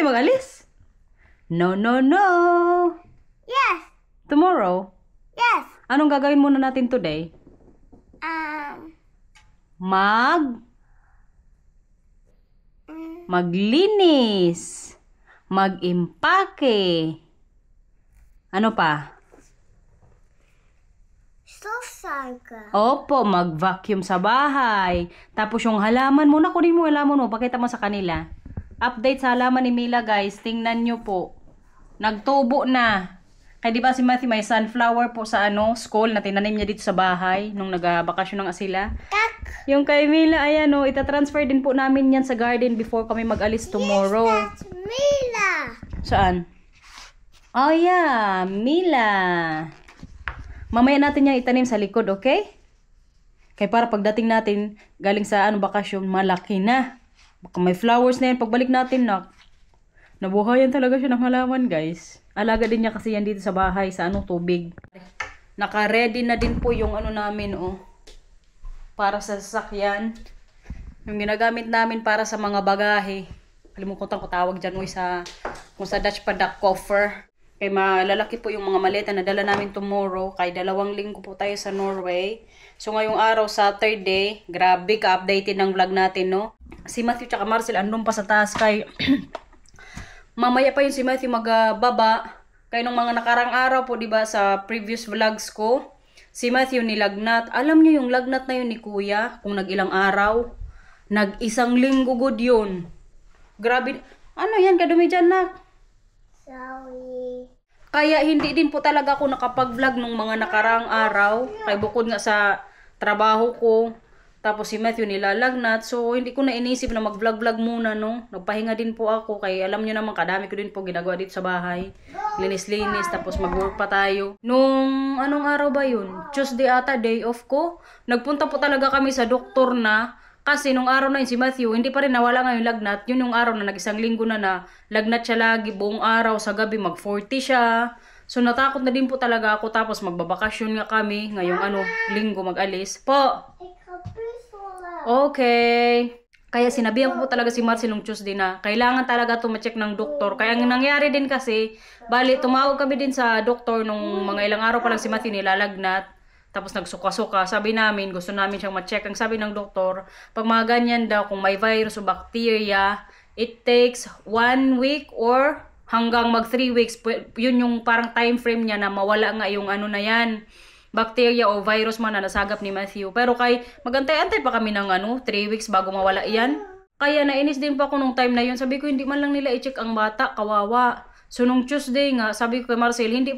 tayo mag-alis? No, no, no. Yes. Tomorrow? Yes. Anong gagawin muna natin today? Maglinis. Mag-impake. Ano pa? Stofzuigen. Opo, mag-vacuum sa bahay. Tapos yung halaman mo, kunin mo halaman mo, pakita mo sa kanila. Update sa halaman ni Mila guys, tingnan nyo po. Nagtubo na. Kaya di ba si Matthew may sunflower po sa school na tinanim niya dito sa bahay nung nagbakasyon ng sila. Yung kay Mila, ayan itatransfer din po namin yan sa garden before kami mag-alis tomorrow. Yes, that's Mila. Saan? Oh yeah, Mila. Mamaya natin yung itanim sa likod, okay? Kaya para pagdating natin, galing sa bakasyon, malaki na. Baka may flowers na yan. Pagbalik natin, nabuhayan talaga siya ng halaman, guys. Alaga din niya kasi yan dito sa bahay, sa tubig. Naka-ready na din po yung namin, para sa sasakyan. Yung ginagamit namin para sa mga bagahe. Kalimutan ko tawag dyan, kung sa Dutch pa, duck coffer. Kaya malalaki po yung mga maleta na dala namin tomorrow. Kaya 2 linggo po tayo sa Norway. So ngayong araw, Saturday, grabe ka-updated ng vlog natin, Si Matthew tsaka Marcel andun pa sa taas kay mamaya pa yung si Matthew magbaba. Kaya nung mga nakarang araw po, 'di ba, sa previous vlogs ko, si Matthew nilagnat. Alam niyo yung lagnat na yun ni Kuya, kung nag-ilang araw, nag-1 linggo good yun. Grabe. Ano yan, kadumi dyan, nak? Sorry. Kaya hindi din po talaga ako nakapag-vlog nung mga nakarang araw. Kaya bukod nga sa trabaho ko, tapos si Matthew nilalagnat. So, hindi ko na inisip na mag-vlog-vlog muna, Nagpahinga din po ako. Kaya alam nyo naman, kadami ko din po ginagawa dito sa bahay. Linis-linis, tapos mag-work pa tayo. Nung, anong araw ba yun? Tuesday ata, day off ko. Nagpunta po talaga kami sa doktor na. Kasi nung araw na yun, si Matthew, hindi pa rin nawala nga yung lagnat. Yun yung araw na nag-1 linggo na lagnat siya lagi. Buong araw, sa gabi, mag-40 siya. So, natakot na din po talaga ako. Tapos, magbabakasyon nga kami. Ngayong linggo mag-alis. Po! Okay. Kaya sinabihan ko po talaga si Marcel nung Tuesday na kailangan talaga ito ma-check ng doktor. Kaya ang nangyari din kasi, bali, tumawag kami din sa doktor nung mga ilang araw pa lang si Matthew nilalagnat. Tapos nagsuka-suka. Sabi namin, gusto namin siyang ma-check. Ang sabi ng doktor, pag mga ganyan daw, kung may virus o bacteria, it takes 1 week or hanggang mag 3 weeks. Yun yung parang time frame niya na mawala nga yung na yan. Bacteria o virus man na nasagap ni Matthew. Pero magantay-antay pa kami ng 3 weeks bago mawala yan. Kaya nainis din pa ako nung time na yun. Sabi ko, hindi man lang nila i-check ang bata, kawawa. So nung Tuesday nga, sabi ko kay Marcel, hindi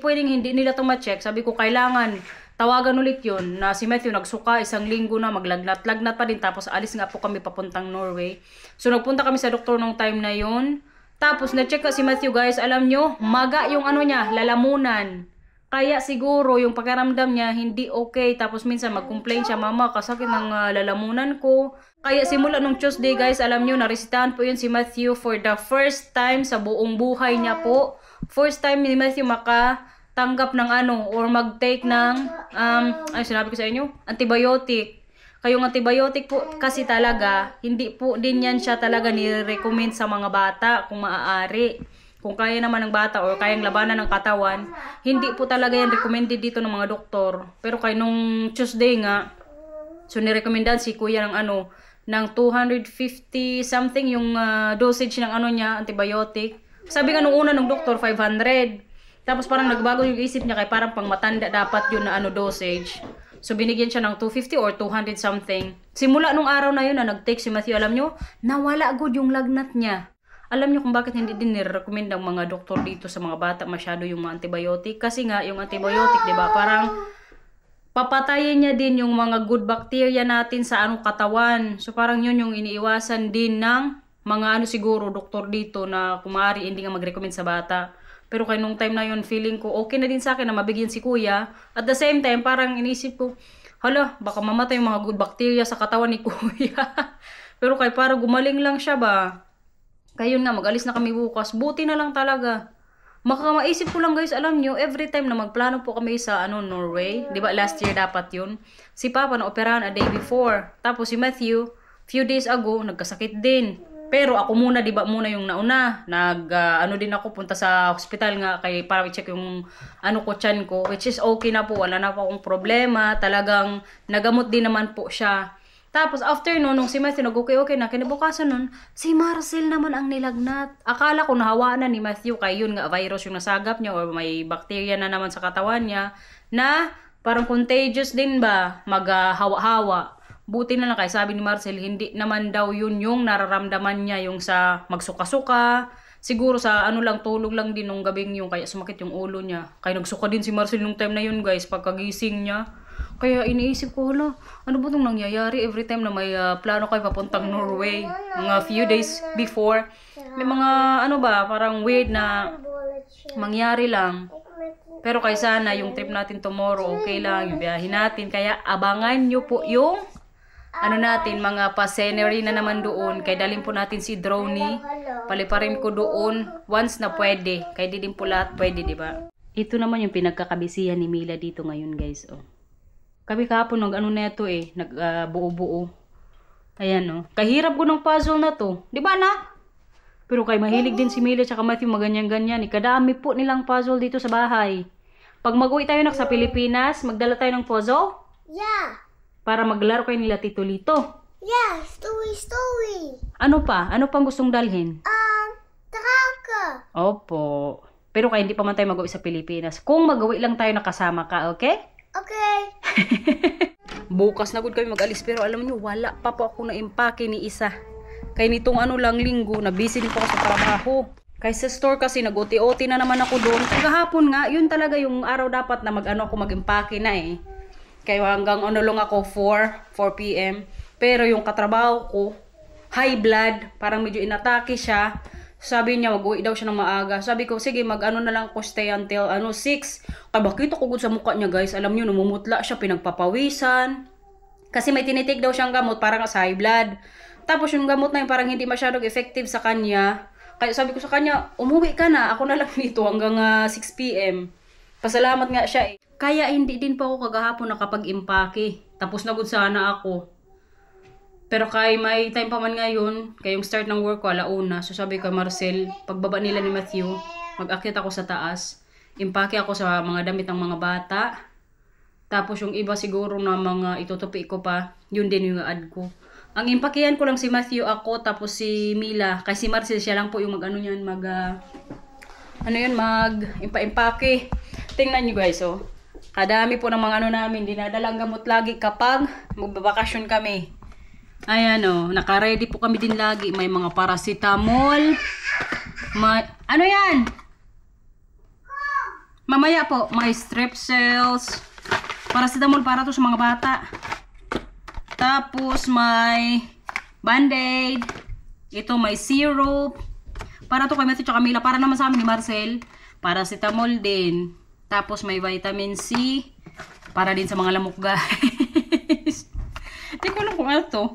nila ito ma-check. Sabi ko, kailangan tawagan ulit yun na si Matthew nagsuka 1 linggo na, maglagnat pa din. Tapos alis nga po kami papuntang Norway. So nagpunta kami sa doktor nung time na yun. Tapos na-check ka si Matthew, guys. Alam nyo, maga yung niya, lalamunan. Kaya siguro yung pakiramdam niya hindi okay. Tapos minsan mag-complain siya, mama, kasakit ng lalamunan ko. Kaya simula nung Tuesday, guys, alam nyo, naresitahan po yun si Matthew for the first time sa buong buhay niya po. First time ni Matthew makatanggap ng or mag-take ng, sinabi ko sa inyo, antibiotic. Kayong antibiotic po kasi talaga, hindi po din yan siya talaga ni-recommend sa mga bata kung maaari. Kung kaya naman ng bata or kayang labanan ng katawan, hindi po talaga yan recommended dito ng mga doktor. Pero kay nung Tuesday nga, so nirekomendan si Kuya ng ng 250 something yung dosage ng niya, antibiotic. Sabi nga nung una ng doktor, 500. Tapos parang nagbago yung isip niya kay parang pang matanda dapat yun na dosage. So binigyan siya ng 250 or 200 something. Simula nung araw na yun na nag-take si Matthew, alam nyo, nawala agad yung lagnat niya. Alam niyo kung bakit hindi din nire-recommend ng mga doktor dito sa mga bata masyado yung mga antibiotic? Kasi nga, yung antibiotic, di ba, parang papatayin niya din yung mga good bacteria natin sa katawan. So parang yun yung iniiwasan din ng mga siguro doktor dito na kung maaari hindi nga mag-recommend sa bata. Pero kaya nung time na yun, feeling ko okay na din sa akin na mabigyan si Kuya. At the same time, parang inisip ko, hala, baka mamatay yung mga good bacteria sa katawan ni Kuya. Pero kaya parang gumaling lang siya ba? Kaya yun nga, mag-alis na kami bukas. Buti na lang talaga. Maisip ko lang, guys, alam nyo, every time na magplano po kami sa Norway, di ba last year dapat yun, si Papa na operahan a day before. Tapos si Matthew, few days ago, nagkasakit din. Pero ako muna, di ba muna yung nauna. Ano din ako, punta sa hospital nga kay para i-check yung ano ko, tiyan ko. Which is okay na po, wala na po akong problema. Talagang nagamot din naman po siya. Tapos after nun, nung si Matthew nag-okay na, kinabukasan nun, si Marcel naman ang nilagnat. Akala ko nahawaan na ni Matthew, kay yun nga, virus yung nasagap niya or may bacteria na naman sa katawan niya na parang contagious din ba, maghawa-hawa. Buti na lang kay sabi ni Marcel, hindi naman daw yun yung nararamdaman niya yung sa magsuka-suka. Siguro sa ano lang, tulog lang din nung gabing yung kaya sumakit yung ulo niya. Kaya nagsuka din si Marcel nung time na yun guys, pagkagising niya. Kaya iniisip ko, hala, ano ba itong nangyayari every time na may plano kayo papuntang Norway? Mga few days before, may mga ano ba, parang weird na mangyari lang. Pero kaya sana yung trip natin tomorrow, okay lang, yung biyahe natin. Kaya abangan nyo po yung ano natin, mga pa-scenery na naman doon. Kaya dalhin po natin si Droney. Paliparin ko doon once na pwede. Kaya di din po lahat pwede, di ba? Ito naman yung pinagkakabisihan ni Mila dito ngayon, guys. Oh. Kami kahapon nag-ano na ito eh, nag-buo-buo. Ayan, oh. Kahirap ko ng puzzle na to. Di ba, anak? Pero kay mahilig din si Mila at Matthew maganyan-ganyan. Kadami po nilang puzzle dito sa bahay. Pag mag-uwi tayo sa Pilipinas, magdala tayo ng puzzle? Yeah. Para maglaro kayo nila Tito Lito. Yeah, story. Ano pa? Ano pang gustong dalhin? Draka. Opo. Pero kaya hindi pa man tayo mag-uwi sa Pilipinas. Kung mag-uwi lang tayo nakasama ka, okay? Okay. Bukas na good kami mag-alis. Pero alam niyo, wala pa po ako na-impake ni isa. Kaya nitong ano lang linggo, na busy din po ako sa trabaho. Kaya sa store kasi nag-OT-OT na naman ako doon. Kahapon nga, yun talaga yung araw dapat na mag-ano ako mag-impake na eh. Kaya hanggang ano lang ako 4 p.m. Pero yung katrabaho ko, high blood, parang medyo inatake siya. Sabi niya, mag-uwi daw siya ng maaga. Sabi ko, sige, mag-ano na lang ako stay until 6. Kaya bakit ako good sa mukha niya, guys. Alam niyo, namumutla siya, pinagpapawisan. Kasi may tinitik daw siyang gamot, parang sa high blood. Tapos yung gamot na yun, parang hindi masyadong effective sa kanya. Kaya sabi ko sa kanya, umuwi ka na. Ako na lang dito hanggang 6 p.m. Pasalamat nga siya eh. Kaya hindi din pa ako kagahapon nakapag-impake. Tapos na good sana ako. Pero kay may time pa man ngayon, kaya yung start ng work ko, 1:00. So sabi ko, Marcel, pagbaba nila ni Matthew, mag-akit ako sa taas. Impake ako sa mga damit ng mga bata. Tapos yung iba siguro na mga itutupi ko pa, yun din yung add ko. Ang impakehan ko lang si Matthew, ako, tapos si Mila. Kasi si Marcel, siya lang po yung mag-ano yan, mag-impake. Tingnan nyo guys, oh. Kadami po ng mga ano namin, dinadalang gamot lagi kapag magbabakasyon kami. Ayan o, naka-ready po kami din lagi. May mga paracetamol. Ano yan? Mamaya po, may strep cells. Paracetamol para to sa mga bata. Tapos may band-aid. Ito may syrup. Para to kay Matthew tsaka Mila. Para naman sa amin ni Marcel. Paracetamol din. Tapos may vitamin C. Para din sa mga lamok guys. Hindi ko alam kung ano to.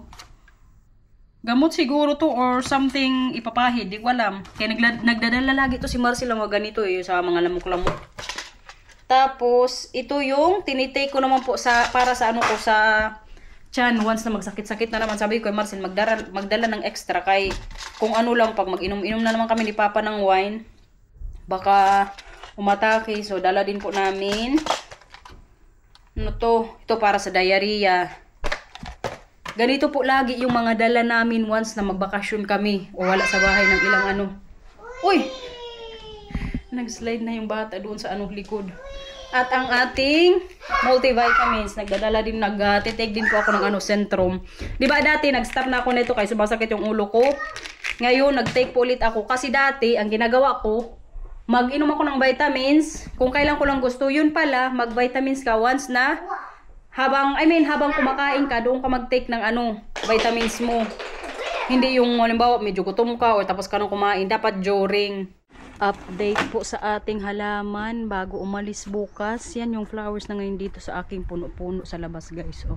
Gamot siguro to or something ipapahid. Hindi ko alam. Kaya nagdadala lagi to si Marcel mga ganito eh. Sa mga lamok-lamok. Tapos ito yung tinitake ko naman po para sa ano ko sa tiyan. Once na magsakit-sakit na naman. Sabi ko kay Marcel magdala ng extra. Kay kung ano lang pag mag-inom-inom na naman kami ni Papa ng wine. Baka umatake. So, dala din po namin. Ano to? Ito para sa diarrhea. Ganito po lagi yung mga dala namin once na magbakasyon kami. O wala sa bahay ng ilang ano. Uy! Nag-slide na yung bata doon sa likod. At ang ating multivitamins. Nagdadala din, nag-titake din po ako ng Centrum. Diba dati, nag-stop na ako nito kasi sumasakit yung ulo ko. Ngayon, nag-take po ulit ako. Kasi dati, ang ginagawa ko, mag-inom ako ng vitamins. Kung kailan ko lang gusto, yun pala, mag-vitamins ka once na habang kumakain ka, doon ka mag-take ng vitamins mo. Hindi yung, halimbawa, medyo gutom ka o tapos ka nang kumain. Dapat during. Update po sa ating halaman bago umalis bukas. Yan yung flowers na ngayon dito sa aking puno-puno sa labas, guys. Oh.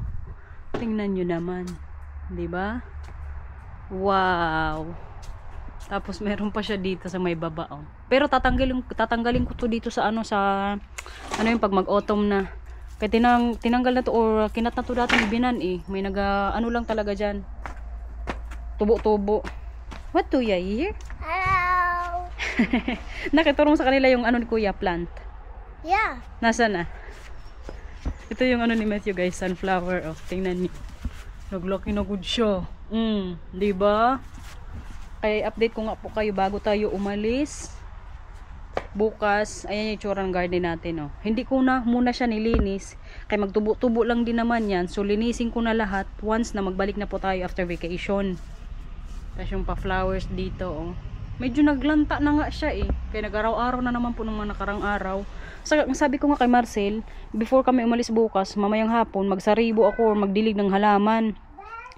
Tingnan nyo naman. Diba? Wow! Tapos meron pa siya dito sa may baba, oh. Pero tatanggalin ko to dito sa yung pag mag-autumn na. Kaya tinanggal na to or kinat na to dati ni Binan eh. May lang talaga diyan. Tubo-tubo. What do you hear? Hello. Nakiturong sa kanila yung ano ni Kuya, plant. Yeah. Nasaan na? Ito yung ano ni Matthew guys, sunflower. Oh, tingnan niyo. Naglaki na good siya. Di ba? Kaya update ko nga po kayo bago tayo umalis. Bukas, ayan yung itsura ng garden natin. Oh. Hindi ko na muna siya nilinis. Kaya magtubo-tubo lang din naman yan. So linisin ko na lahat once na magbalik na po tayo after vacation. Tapos yung pa-flowers dito. Oh. Medyo naglanta na nga siya eh. Kaya nag-araw-araw na naman po ng mga nakarang araw. Sabi ko nga kay Marcel, before kami umalis bukas, mamayang hapon, magsaribo ako or magdilig ng halaman.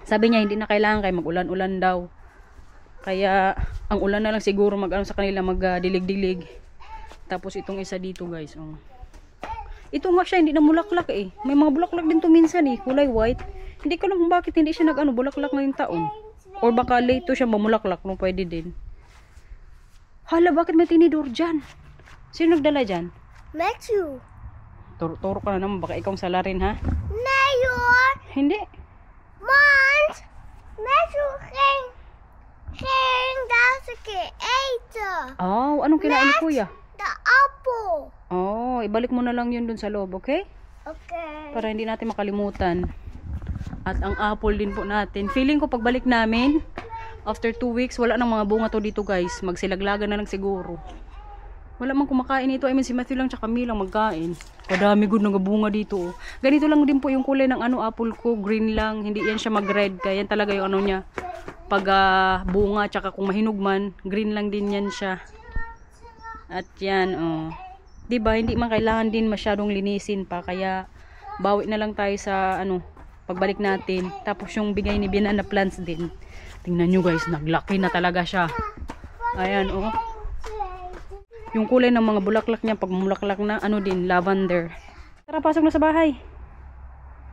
Sabi niya, hindi na kailangan kaya mag-ulan-ulan daw. Kaya, ang ulan na lang siguro mag-ano sa kanila, mag-dilig-dilig. Tapos itong isa dito guys. Oh. Ito nga siya, hindi na bulaklak eh. May mga bulaklak din to minsan eh, kulay white. Hindi ko alam kung bakit hindi siya nag-ano, bulaklak ngayong taon. Or baka late to siya mamulaklak, no, pwede din. Hala, bakit may tinidor dyan? Sino nagdala dyan? Matthew. Turo ka na naman, baka ikaw sala rin ha? Mayor. Hindi. Mons. Matthew King that's a creator. Oh, anong kinain ni Kuya? The apple. Oh, ibalik mo na lang yun dun sa loob, okay? Okay. Para hindi natin makalimutan. At ang apple din po natin. Feeling ko pagbalik namin, after 2 weeks, wala nang mga bunga to dito guys. Magsilaglagan na lang siguro. Wala mang kumakain ito. I mean, si Matthew lang tsaka Camille lang magkain. Kadami good na bunga dito. Oh. Ganito lang din po yung kulay ng ano apple ko. Green lang. Hindi yan siya mag-red. Kaya yan talaga yung ano niya. Pag bunga tsaka kung mahinog man, green lang din yan siya. At yan, oh. Diba, hindi man kailangan din masyadong linisin pa. Kaya, bawi na lang tayo sa ano, pagbalik natin. Tapos yung bigay ni Banana plants din. Tingnan nyo guys, naglaki na talaga siya. Ayan, oh. Yung kulay ng mga bulaklak niya, pag bulaklak na, ano din, lavender. Tara, pasok na sa bahay.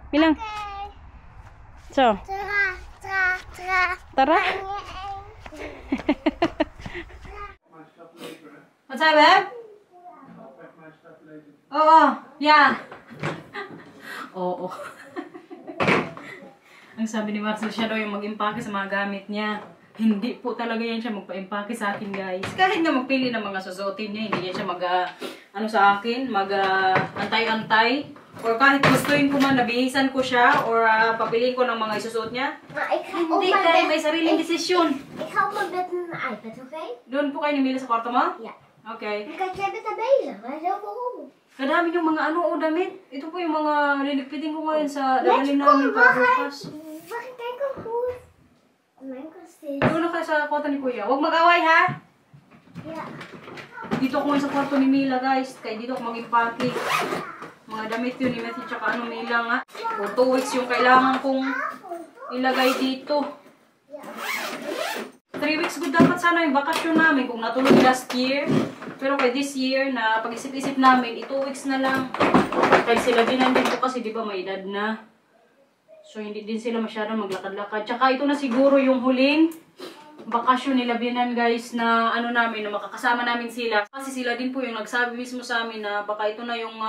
Bilang. So. Tara. What's up, babe? Oo, yeah. Oo. Ang sabi ni Marcel, siya daw yung mag-impake sa mga gamit niya. Hindi po talaga yan siya magpa-impake sa akin, guys. Kahit nga magpili ng mga susuotin niya, hindi yan siya ano sa akin, antay-antay. Or kahit gustuin ko man, nabihisan ko siya, or papiliin ko ng mga isusuot niya. Hindi, kahit may sariling desisyon. Ikaw magbet ng iPad, okay? Doon po kayo nimili sa kwarto mo? Ja. Okay. Ik heb het bezig, maar zo waarom? Kadami yung mga ano o damit. Ito po yung mga liligpitin ko ngayon sa Let's dadalhin go, namin para bukas. Mag ik kijken hoe mijn kast is. Doon na kayo sa kwarto ni Kuya. Huwag mag-away ha! Ja. Dito ako ngayon sa kwarto ni Mila guys. Kaya dito ako mag-impake. Mga damit yun ni Matthew tsaka ano Mila nga. For 2 weeks yung kailangan kong ilagay dito. 3 weeks good dapat sana yung bakasyon namin kung natuloy last year. Pero kay this year na pag-isip-isip namin, 2 weeks na lang. Kaya sila din nandun po kasi di ba may edad na. So hindi din sila masyadong maglakad-lakad. Tsaka ito na siguro yung huling bakasyon nila Binan guys na ano namin, na makakasama namin sila. Kasi sila din po yung nagsabi mismo sa amin na baka ito na yung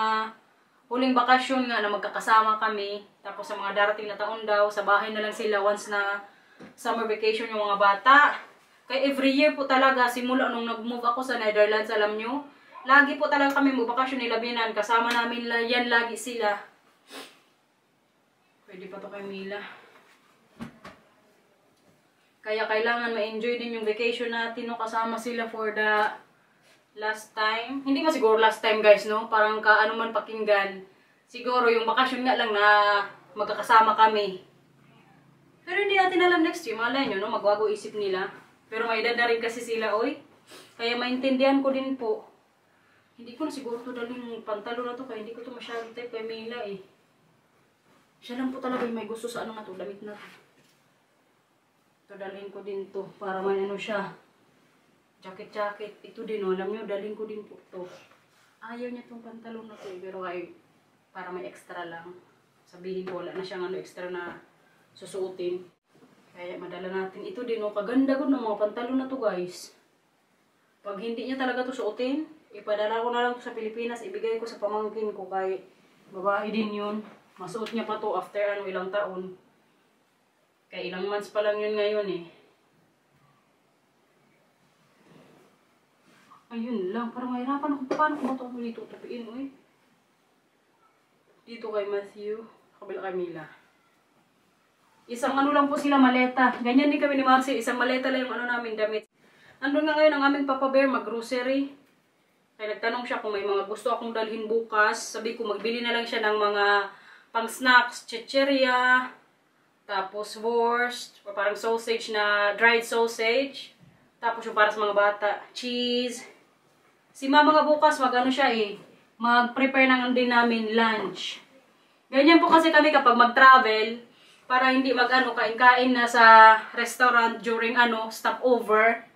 huling bakasyon nga na magkakasama kami. Tapos sa mga darating na taon daw, sa bahay na lang sila once na summer vacation yung mga bata. Kaya every year po talaga, simula nung nag-move ako sa Netherlands, alam nyo, lagi po talaga kami magbakasyon nila Binan. Kasama namin yan lagi sila. Pwede pa to kay Mila. Kaya kailangan ma-enjoy din yung vacation natin, no? Kasama sila for the last time. Hindi mo siguro last time guys, no? Parang ano man pakinggan. Siguro yung bakasyon nga lang na magkakasama kami. Pero hindi natin alam next year. Malay nyo, no? Magwago isip nila. Pero may edad na rin kasi sila, oy. Kaya maintindihan ko din po. Hindi ko na siguro to daling pantalo na to. Kaya hindi ko to masyadong type kay Mila eh. Siya lang po talaga yung may gusto sa ano na to. Damit na to. Ito dalhin ko din to. Para may ano siya. Jacket. Ito din, oh. Alam nyo, dalhin ko din po to. Ayaw niya tong pantalon na to eh. Pero ay, para may extra lang. Sabihin ko, wala na siyang ano extra na susuotin. Kaya madala natin ito din. Oh, kaganda ko ng mga pantalon na to guys. Pag hindi niya talaga to suotin, ipadala ko na lang to sa Pilipinas. Ibigay ko sa pamangkin ko kay babae din yun. Masuot niya pa to after ano ilang taon. Kaya ilang months pa lang yun ngayon eh. Ayun lang, parang mahirapan ako. Paano ko ba ito dito tupiin, uy? Dito kay Matthew, kabila kay Mila. Isang ano lang po sila, maleta. Ganyan din kami ni Marcy, isang maleta lang yung ano namin, damit. Andun nga ngayon ang aming Papa Bear, mag-grocery. Kaya nagtanong siya kung may mga gusto akong dalhin bukas. Sabi ko, magbili na lang siya ng mga pang-snacks, chicheria, tapos wurst, o parang sausage na dried sausage. Tapos yung para sa mga bata, cheese. Si mama nga bukas, mag-ano siya mag-prepare ng din namin lunch. Ganyan po kasi kami kapag mag-travel, para hindi mag-ano, kain-kain na sa restaurant during stopover.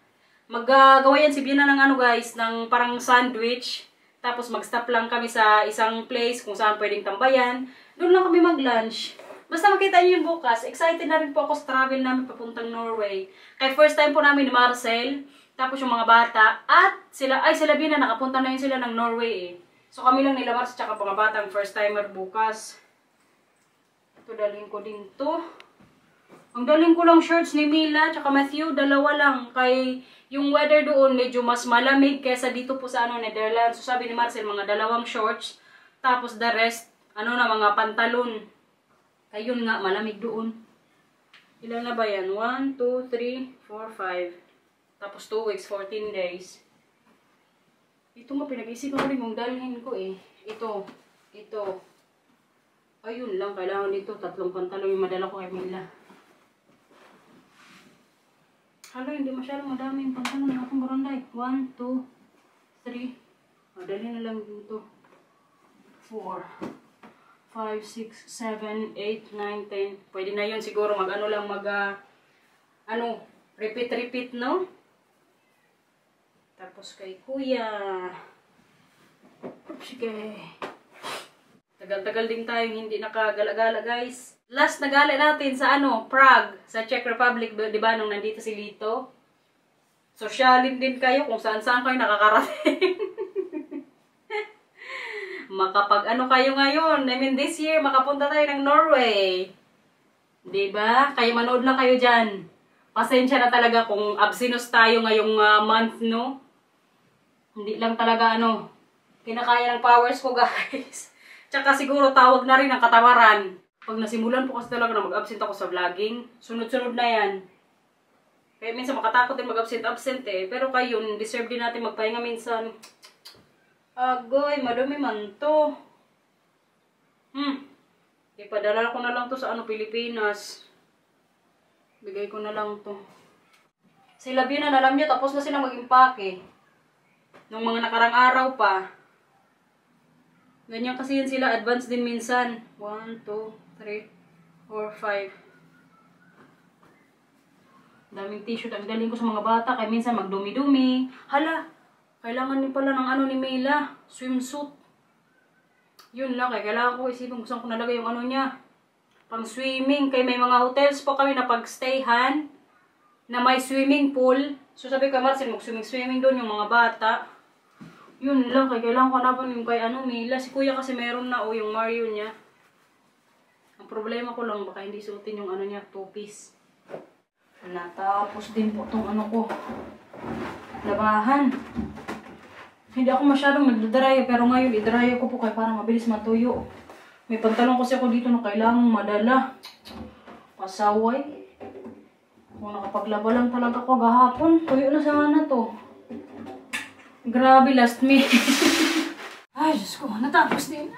Maggagawa yan si Bina ng guys, ng parang sandwich. Tapos mag-stop lang kami sa isang place kung saan pwedeng tambayan. Doon lang kami mag-lunch. Basta makita niyo yun bukas. Excited na rin po ako sa travel namin papuntang Norway. Kaya first time po namin ni Marcel, tapos yung mga bata, at sila Bina, nakapunta na yun sila ng Norway So kami lang nila Marcel, tsaka mga bata, ang first timer bukas. Ito, dalhin ko din to. Ang dalhin ko lang shirts ni Mila, tsaka Matthew, dalawa lang. Kay yung weather doon medyo mas malamig kaysa dito po sa Netherlands. So sabi ni Marcel, mga dalawang shorts, tapos the rest, mga pantalon. Ayun nga, malamig doon. Ilan na ba yan? 1, 2, 3, 4, 5. Tapos 2 weeks, 14 days. Ito nga, pinag-isipan ko rin yung dalhin ko Ito. Ayun lang, kailangan dito. 3 pantalon yung madala ko kay Mila. Hala, hindi masyadong madami yung pantalon ng akong baranday. 1, 2, 3. Dalhin na lang dito. 4. 5, 6, 7, 8, 9, 10. Pwede na yun siguro repeat, no? Tapos kay Kuya. Sige. Tagal-tagal din tayong hindi nakagala-gala, guys. Last na gala natin sa Prague, sa Czech Republic, di ba, nung nandito si Lito? Sosyalin din kayo kung saan-saan kayo nakakarating. Makapag kayo ngayon. I mean, this year, makapunta tayo ng Norway. Diba? Kaya manood lang kayo dyan. Pasensya na talaga kung absinos tayo ngayong month, no? Hindi lang talaga, kinakaya ng powers ko, guys. Tsaka siguro tawag na rin ang katamaran. Pag nasimulan po kasi talaga na mag-absent ako sa vlogging, sunod-sunod na yan. Kaya minsan makatakot din mag-absent Pero kayo, deserve din natin magpahinga minsan. Agoy, madumi man to. Ipadala ko na lang to sa Pilipinas. Bigay ko na lang to. Sila Bina, alam nyo, tapos na silang mag-impake. Nung mga nakarang araw pa. Ganyan kasi yun sila, advance din minsan. 1, 2, 3, 4, 5. Daming tissue, ang daling ko sa mga bata, kaya minsan magdumi-dumi. Hala! Kailangan din pala ng ni Mila, swimsuit. Yun lang, kailangan ko isipin kung saan ko nalagay yung niya. Pang swimming, kaya may mga hotels po kami na pag-stayhan na may swimming pool. So sabi ko, Marcel, mag-swimming doon yung mga bata. Yun lang, kailangan ko hanapan yung kay Mila. Si Kuya kasi meron na yung Mario niya. Ang problema ko lang, baka hindi suotin yung niya, 2-piece. Natapos din po itong ko. Labahan. Hindi ako masyadong nagdadraya, pero ngayon idraya ko po kaya para mabilis matuyo. May pantalon kasi ako dito na kailangang madala. Pasaway. Kung nakapaglaba lang talaga ako gahapon, tuyo na sana to. Grabe, last minute. Ay, Diyos ko, natapos din.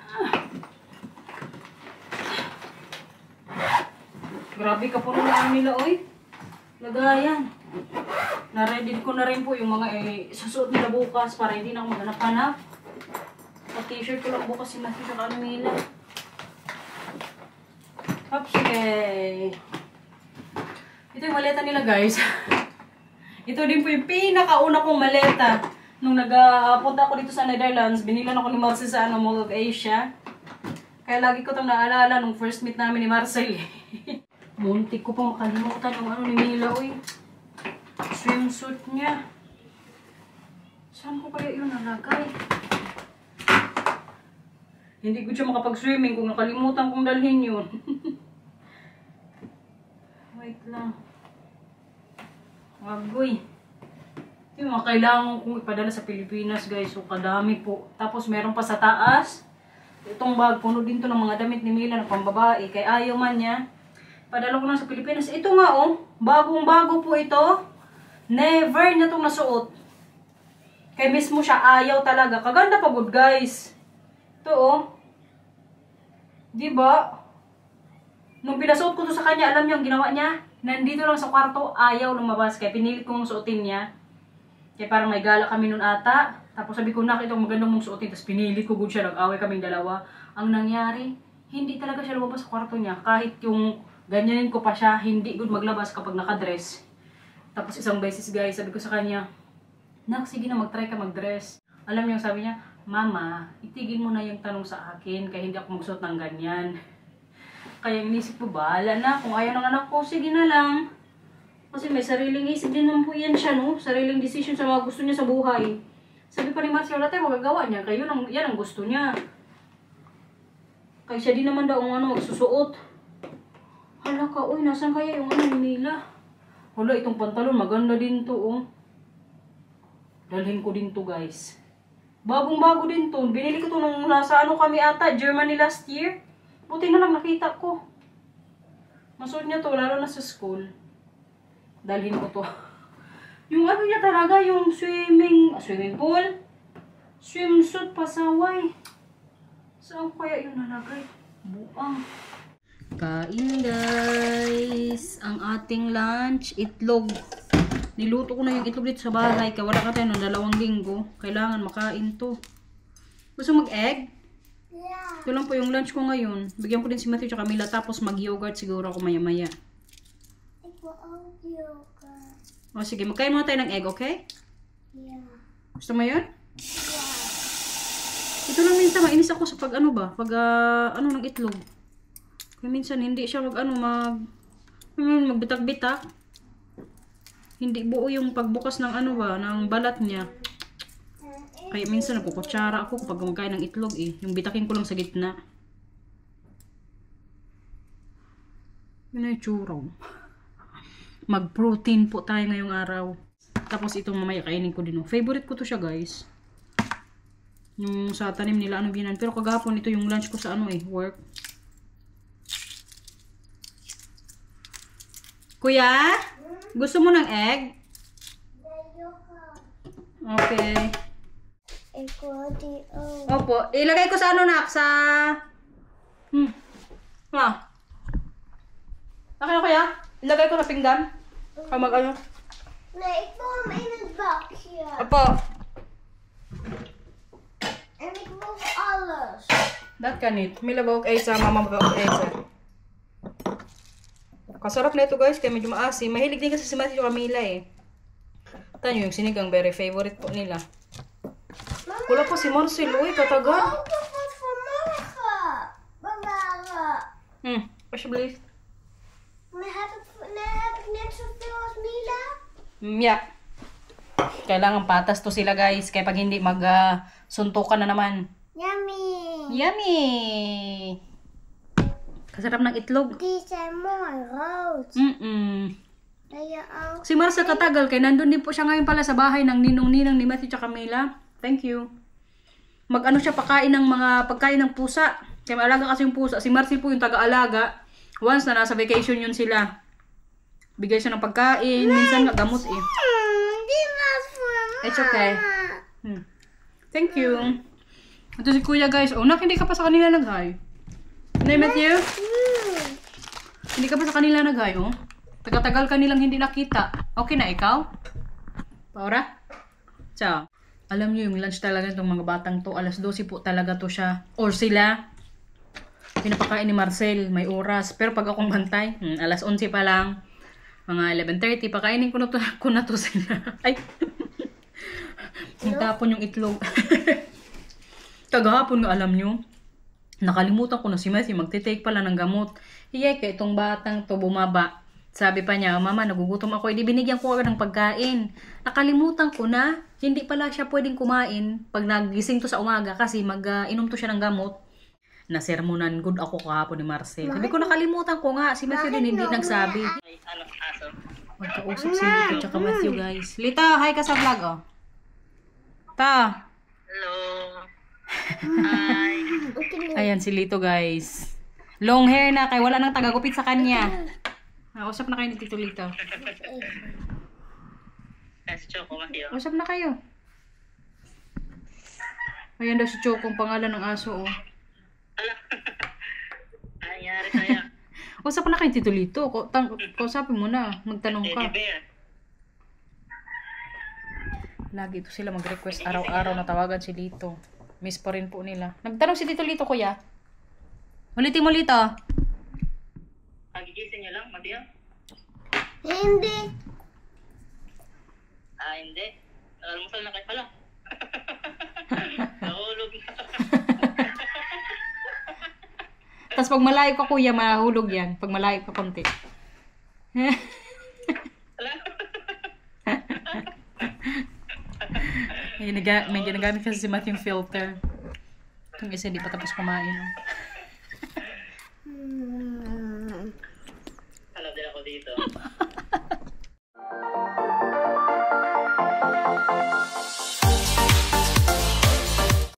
Grabe ka po na nila, oy. Lagayan. Na-ready ko na rin po yung mga susuot nila bukas para hindi na ako maghanap-hanap. T-shirt ko lang bukas si Matthew sa Mila. Oops, okay. Ito yung maleta nila, guys. Ito din po yung pinakauna kong maleta. Nung nagpunta ako dito sa Netherlands, binilan ako ni Marcel sa Mall of Asia. Kaya lagi ko itong naalala nung first meet namin ni Marcel. Muntik ko pong makalimutan yung ni Mila, uy. Swimsuit niya. Saan ko kaya yun nalagay? Hindi ko siya makapag-swimming kung nakalimutan kong dalhin yun. Wait lang. Agoy. Ito Yung mga kailangan kong ipadala sa Pilipinas, guys. So, kadami po. Tapos, meron pa sa taas. Itong bag, puno din to ng mga damit ni Mila na pambabae. Kaya ayaw man niya. Padala ko lang sa Pilipinas. Ito nga, oh. Bagong-bago po ito. Never na itong nasuot. Kaya mismo siya ayaw talaga. Kaganda pa, good, guys. Ito, oh. Diba? Nung pinasuot ko to sa kanya, alam niyo ang ginawa niya? Nandito lang sa kwarto, ayaw lumabas. Kaya pinilit kong suotin niya. Kaya parang may gala kami nun ata. Tapos sabi ko, nakita ko magandang mong suotin. Tapos pinilit ko good siya. Nag-away kaming dalawa. Ang nangyari, hindi talaga siya lumabas sa kwarto niya. Kahit yung ganyanin ko pa siya, hindi good maglabas kapag nakadress. Tapos isang beses, guys, sabi ko sa kanya, nak, sige na, mag-try ka mag-dress. Alam niyo, sabi niya, Mama, itigil mo na yung tanong sa akin. Kaya hindi ako magsuot ng ganyan. Kaya inisip ko, bahala na. Kung ayaw ng anak ko, sige na lang. Kasi may sariling isip din naman po yan siya, no? Sariling decision sa mga gusto niya sa buhay. Sabi pa ni Marcia, wala tayo magagawa niya. Kaya yan ang gusto niya. Kaya siya din naman daw ang magsusuot. Hala ka, uy, nasan kaya yung ni Mila? Hala, itong pantalon, maganda din to, oh. Dalhin ko din to, guys. Bagong-bago din to. Binili ko to nung nasa kami ata, Germany last year. Buti na lang nakita ko. Masuot niya to, lalo na sa school. Dalhin ko to. Yung niya talaga, yung swimming pool, swimsuit, pasaway. Saan kaya yung nalagay? Buang. Kain, guys. Ang ating lunch, itlog. Niluto ko na yung itlog dito sa bahay. Kaya wala ka tayo ng 2 linggo. Kailangan makain to. Gusto mag-egg? Yeah. Ito lang po yung lunch ko ngayon. Bigyan ko din si Matthew at Camila. Tapos mag-yogurt siguro ako maya-maya. O sige, magkain muna tayo ng egg, okay? Yeah. Gusto mo yun? Yeah. Ito lang minsan, mainis ako sa pag ng itlog. Kaya minsan hindi siya magbitak-bitak. Hindi buo yung pagbukas ng ng balat niya. Kaya minsan nagkukutsara ako kapag magkain ng itlog eh. Yung bitakin ko lang sa gitna. Yun na yung churro. Mag-protein po tayo ngayong araw. Tapos itong mamaya kainin ko din. Favorite ko to siya, guys. Yung sa tanim nila, binan. Pero kagapon ito yung lunch ko sa work. Kuya? Gusto mo ng egg? Okay. Opo. Ilagay ko sa nak? Sa... Okay na kaya? Ilagay ko na pinggan? Nee, ik wil hem in het bakje. Opo. En ik wil alles. Dat kan niet. Mila ba okay sa mama ba okay sa? Kasarap na ito, guys. Kaya medyo maasim. Mahilig din kasi si Matthew at Camila eh. Tanyo yung sinigang. Very favorite po nila. Mama, Wala pa si Marcel. Uy, katagal. ook nog wat voor morgen bewaren. Alsjeblieft. Dan heb ik net zoveel als Mila. Yeah. Kailangan patas to sila, guys. Kaya pag hindi suntukan na naman. Yummy. Yummy! Kasarap ng itlog. Die zijn mooi rood. Ben je ook? Si Marcel katagal. Kaya nandun din po siya ngayon pala sa bahay ng ninong-ninang ni Matthew at Camila. Thank you. Siya pagkain ng mga pagkain ng pusa. Kaya maalaga kasi yung pusa. Si Marcel po yung taga-alaga. Once na nasa vacation yun sila. Bigay siya ng pagkain. Minsan nga gamot eh. Die was voor mama. It's okay. Thank you. Ito si Kuya, guys. Oh, hindi ka pa sa kanila nag-hi. Nay, Matthew? Hindi ka pa sa kanila nag-hi, oh. Tagal-tagal ka nilang hindi nakita. Okay na ikaw? Paura? Ciao. Alam niyo yung lunch talaga itong mga batang to. 12:00 po talaga to siya. Or sila. Pinapakain ni Marcel. May oras. Pero pag akong bantay, 11:00 pa lang. Mga 11:30. Pakainin ko na to sila. Ay. Nagtapon yung itlog. Kagahapon nga alam nyo. Nakalimutan ko na si Matthew. Magtitake pala ng gamot. Hiyay ka itong batang to bumaba. Sabi pa niya, Mama, nagugutom ako. Hindi binigyan ko agad ng pagkain. Nakalimutan ko na, hindi pala siya pwedeng kumain pag nagising to sa umaga kasi mag-inom to siya ng gamot. Nasermonan good ako kahapon ni Marcel. Sabi ko, nakalimutan ko nga. Si Matthew din hindi nagsabi. Magkausap si Lito tsaka Matthew, guys. Lito, hi ka sa vlog, oh. Ta. Hello. Hi. Ayan si Lito, guys. Long hair na, kaya wala nang tagagupit sa kanya. Usap na kayo ni Tito Lito. Yes, Choco, Matthew. Usap na kayo. Ayan daw si Choco, ang pangalan ng aso, oh. Ala. Nangyari sa'yo. Usap na kayo ni Tito Lito. Kausapin mo na. Magtanong ka. Teddy bear. Lagi ito sila mag-request araw-araw na tawagan si Lito. Miss pa rin po nila. Nagtanong si Tito Lito, kuya. Ulitin mo, Lito. Pagigising niyo lang, Matthew? Hindi. Hindi. Almusal na kayo pala. Nahulog na. Tapos pag malayo ka, kuya, mahulog yan. Pag malayo ka konti. Ala. May ginagamit kasi si Matthew yung filter. Itong isa, di pa tapos kumain. Oh.